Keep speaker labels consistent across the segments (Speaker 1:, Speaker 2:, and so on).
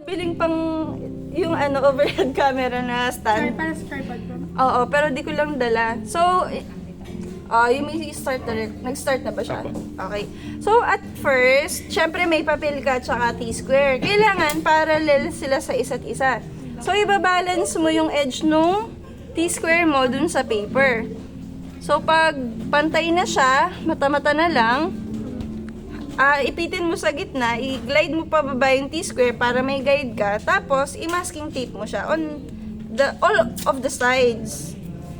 Speaker 1: Piling pang yung overhead camera na
Speaker 2: Sorry,
Speaker 1: stand.
Speaker 2: para sa tripod ko.
Speaker 1: Oo, pero di ko lang dala. So, you may start na rin. Nag-start na ba siya? Okay. So, at first, syempre may papel ka tsaka T-square. Kailangan parallel sila sa isa't isa. So, ibabalance mo yung edge nung T-square mo dun sa paper. So, pag pantay na siya, mata-mata na lang, ipitin mo sa gitna, i-glide mo pa baba yung T-square para may guide ka, tapos i-masking tape mo siya on all of the sides.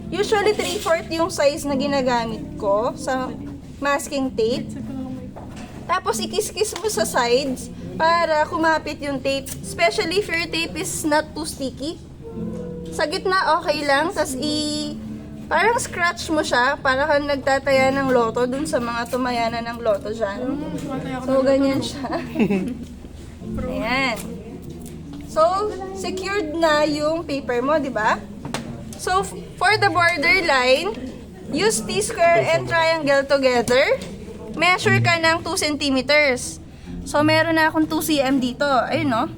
Speaker 1: Usually 3/4 yung size na ginagamit ko sa masking tape. Tapos ikis-kis mo sa sides para kumapit yung tape. Especially if your tape is not too sticky. Sa gitna okay lang, tapos parang scratch mo siya para kang nagtataya ng loto dun sa mga tumayanan ng loto dyan. So, ganyan siya. Ayan. So, secured na yung paper mo, di ba? So, for the border line, use T-square and triangle together. Measure ka ng 2 centimeters. So, meron na akong 2 cm dito. Ayun, no?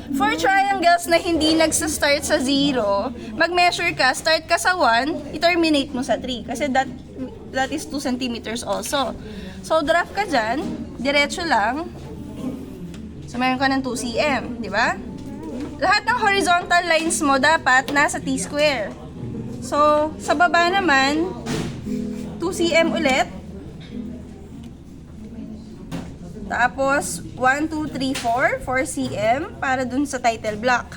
Speaker 1: For triangles na hindi nagsa-start sa 0, mag-measure ka, start ka sa 1, i-terminate mo sa 3. Kasi that is 2 centimeters also. So, draft ka dyan, diretso lang. So, meron ka ng 2 cm, di ba? Lahat ng horizontal lines mo dapat nasa T-square. So, sa baba naman, 2 cm ulit. Tapos, 1, 2, 3, 4, 4 cm para dun sa title block.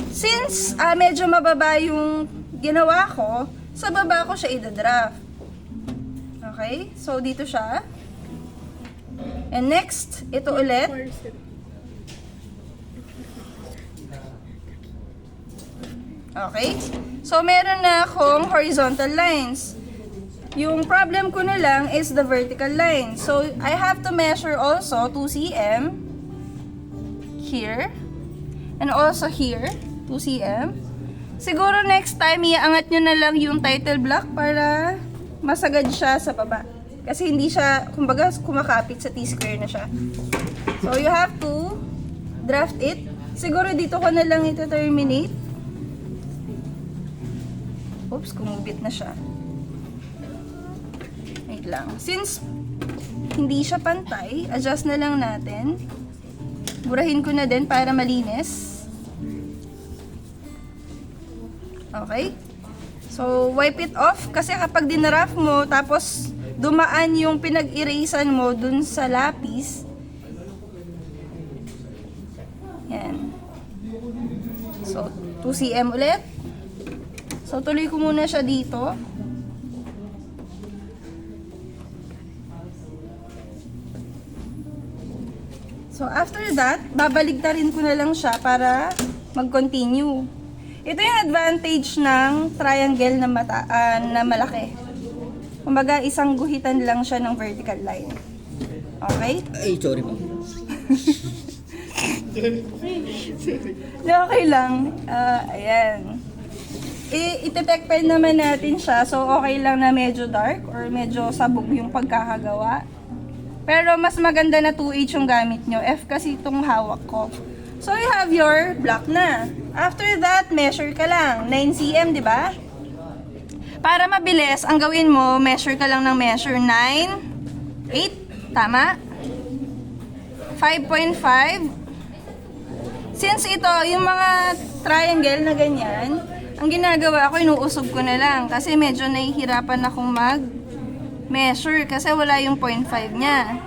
Speaker 1: Since medyo mababa yung ginawa ko, sa baba ko siya i-draft. Okay? So, dito siya. And next, ito ulit. Okay? So, meron na akong horizontal lines. Yung problem ko na lang is the vertical line. So, I have to measure also 2 cm here and also here, 2 cm. Siguro next time, iaangat nyo na lang yung title block para masagad siya sa baba. Kasi hindi siya, kumbaga, kumakapit sa T-square na siya. So, you have to draft it. Siguro dito ko na lang ito terminate. Oops, kumubit na siya. Wait lang. Since hindi siya pantay, adjust na lang natin. Burahin ko na din para malinis. Okay? So, wipe it off. Kasi kapag dinraft mo, tapos dumaan yung pinag-erasean mo dun sa lapis. Yan. So, 2 cm ulit. So, tuloy ko muna siya dito. So, after that, babaligtarin ko na lang siya para mag-continue. Ito yung advantage ng triangle na na malaki. Kumbaga, isang guhitan lang siya ng vertical line. Okay?
Speaker 3: Ay, sorry po.
Speaker 1: Okay lang. Ayan. I-detect naman natin siya. So, okay lang na medyo dark or medyo sabog yung pagkakagawa. Pero, mas maganda na 2H yung gamit nyo. F kasi itong hawak ko. So, you have your block na. After that, measure ka lang. 9 cm, di ba? Para mabilis, ang gawin mo, measure ka lang ng measure. 9, 8, tama? 5.5. Since ito, yung mga triangle na ganyan, ang ginagawa ko, inuusog ko na lang. Kasi medyo nahihirapan akong mag-measure kasi wala yung 0.5 niya.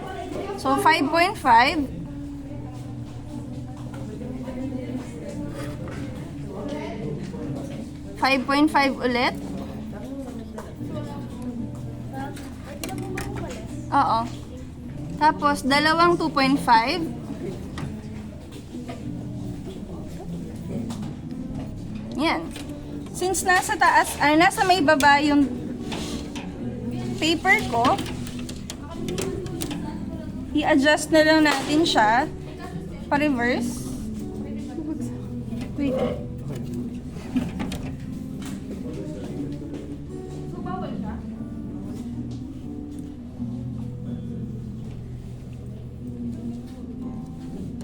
Speaker 1: So, 5.5. 5.5 ulit. Oo. Tapos, dalawang 2.5. Yan. Since nasa taas, nasa may baba yung paper ko, i-adjust na lang natin siya pa-reverse. Wait.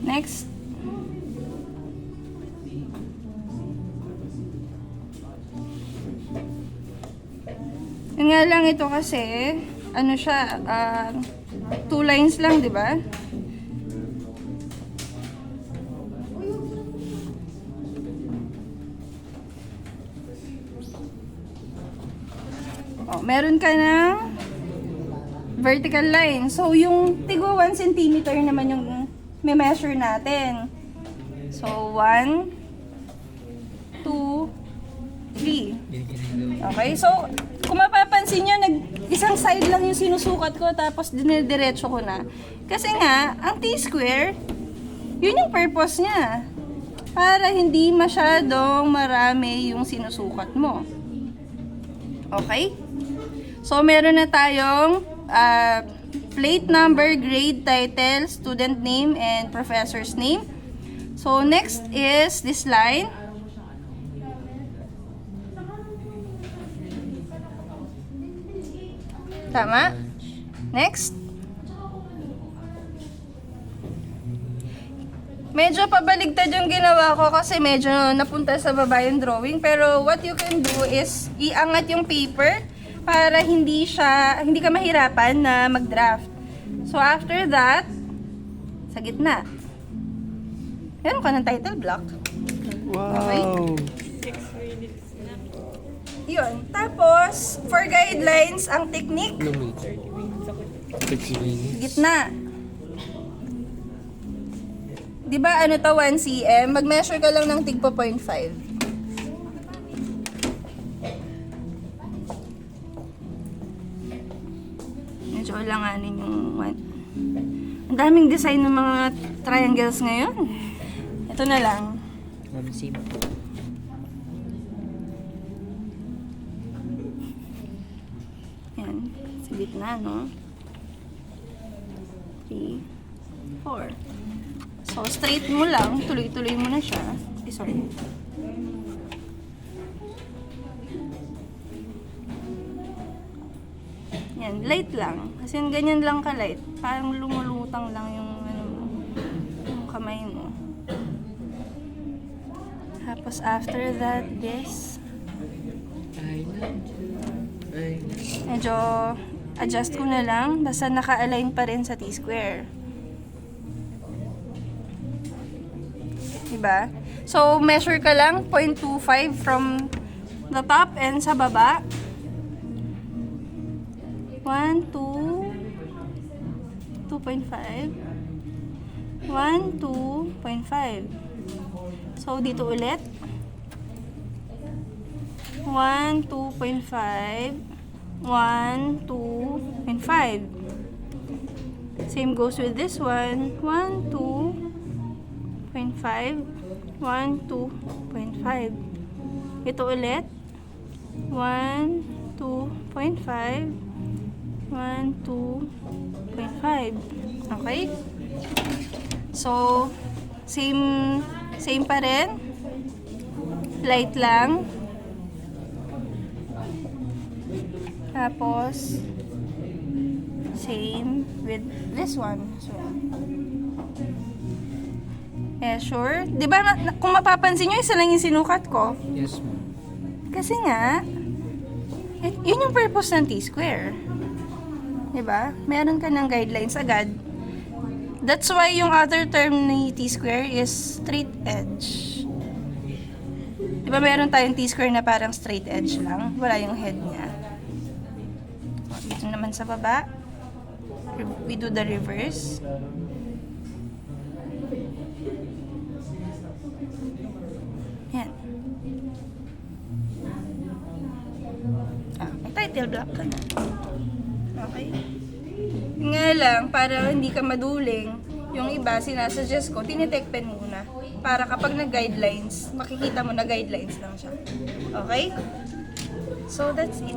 Speaker 1: Next. nga lang ito kasi, ano siya, 2 lines lang, di ba? Oh, meron ka ng vertical line. So, yung tigo 1 cm naman yung may measure natin. So, 1, 2, 3. Okay, so, kung mapapansin nyo, isang side lang yung sinusukat ko, tapos dinidiretso ko na. Kasi nga, ang T-square, yun yung purpose niya. Para hindi masyadong marami yung sinusukat mo. Okay? So, meron na tayong plate number, grade, title, student name, and professor's name. So, next is this line. Tama? Next. Medyo pabaligtad yung ginawa ko kasi medyo napunta sa baba yung drawing. Pero what you can do is iangat yung paper para hindi ka mahirapan na mag-draft. So after that, sa gitna, meron ka ng title block.
Speaker 2: Wow!
Speaker 1: Okay? Yun. Tapos, for guidelines, ang technique,
Speaker 2: 6 minutes.
Speaker 1: gitna. Diba ano to, 1 cm? Mag-measure ka lang ng tigpo 0.5. Medyo ulanganin yung one. Ang daming design ng mga triangles ngayon. Ito na lang.
Speaker 2: 1 cm.
Speaker 1: Yan. Sa gitna, no? 3, 4. So, straight mo lang. Tuloy-tuloy mo na siya. Sorry. Yan. Light lang. Kasi ganyan lang ka-light. Parang lumulutang lang yung, yung kamay mo. Tapos, after that, this. Medyo adjust ko na lang. Basta naka-align pa rin sa T-square. Diba? So, measure ka lang 0.25 from the top and sa baba. 1, 2, 2.5. 1, 2.5. So, dito ulit. 1, 2.5. 1, 2.5. Same goes with this one. 1, 2.5. 1, 2.5. Ito ulit. 1, 2.5. 1, 2.5. Okay? So, same pa rin. Light lang. Tapos, same with this one. So, measure. Diba, kung mapapansin nyo, isa lang yung sinukat ko.
Speaker 2: Yes, ma'am.
Speaker 1: Kasi nga, yun yung purpose ng T-square. Diba? Meron ka ng guidelines agad. That's why yung other term ni T-square is straight edge. Diba meron tayong T-square na parang straight edge lang? Wala yung head niya. Dito naman sa baba, we do the reverse. Yan. May title block ka na. Okay? Nga lang, para hindi ka maduling, yung iba, sinasuggest ko, tinitek pen muna. Para kapag nag-guidelines, makikita mo na guidelines lang siya. Okay? So, that's it.